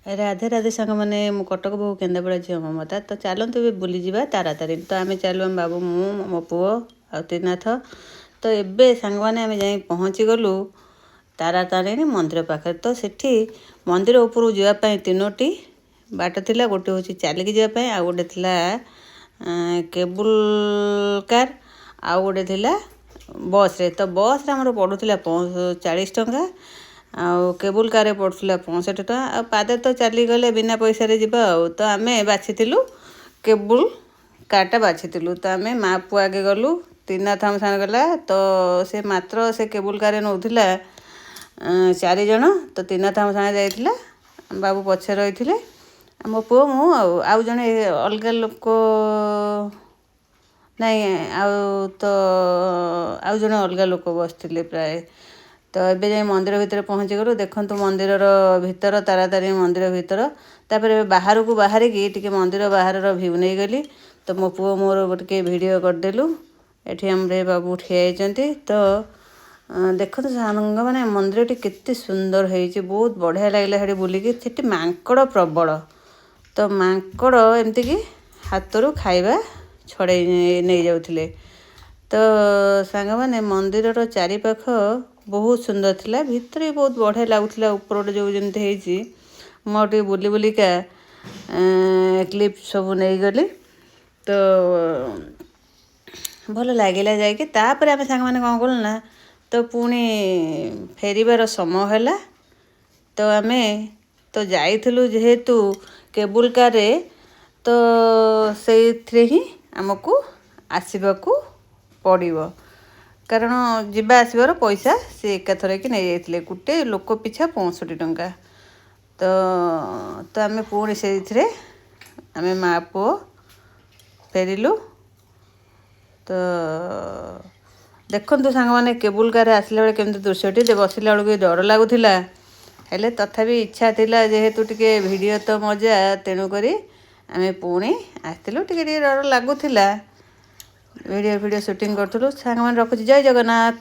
राधे राधे सांग मैंने मु कटक बहु केन्द्रापड़ा झील ममता तो चलतु ए बुलीजा तारातारिणी तो आम चलू बाबू मो पुओ आ त्रिनाथ तो एबे सांग मैंने आम जा पहुँची गलु तारातारिणी मंदिर पाखे तो सेठी मंदिर उपरू जावाई तीनोटी बाट थिला गोटे हूँ चलिकी जावाई आ गोटे थिला केबुल कार आउ गोटे थिला बस रे तो बस रे हमर पड़ुला 40 टंका आउ केबुल कार पड़ुला 65 टंका आ पादे तो चलीगले बिना पैसा रे जीवा तो आम बाछिलु केबुल कारटा बाछिलु तो आम माँ पुआ आगे गलु त्रिनाथ आम साथ गला तो से मात्र से केबुल कार नौला 4 जन तो त्रिनाथ आम साथ जाइला बाबू पछे रही मो पुओ मु आउ जड़े अलग लोक नहीं तो आउ जड़े अलग लोक बसते प्राय तो ये जाए मंदिर भितर पहुँची गलु देखु मंदिर भीतर तारातारिणी मंदिर भीतर तापर बाहर को बाहर की मंदिर बाहर भ्यू नहीं गली तो मो पुओ मोर टे भिडियो करदेलु ये आम बाबू ठिया तो देखो सांग मैंने मंदिर केते सुंदर है बहुत बढ़िया लगे हे बुलिकी से मांकड़ प्रबल तो मांकड़ एमती कि हाथ रू खाइबा छड़े नहीं जाउथिले तो सांग मैंने मंदिर चारिपाख बहुत सुंदर थिला भितर भी बहुत बढ़िया लगुला ऊपर जो जमी मुझे बुली बुलिका क्लिप सब नहीं गली तो भल लगिला जापर आम सांग मैंने कौन कलु ना तो पुणी फेरबार समय है तो आम तो जाइलु जेहेतु केबुल कार तो से ही आमको आसवाक पड़ो कारण जीवा आसबार पैसा सी एकाथर कि नहीं जाइए गोटे लोक पिछा 65 टंका तो आम पुणी से आम माँ पुओ फेरिलु तो देखु सांग मैंने केबुल कार आसला बेले केमती दृश्यटी बसला बेलू डर लगुला हेले तथापि इच्छा थिला जेहेतु टिके वीडियो तो मजा तेणुक आम पुणी आसलु टे डर लगुला वीडियो शूटिंग करूँ सांग मैंने रखुची जय जगन्नाथ।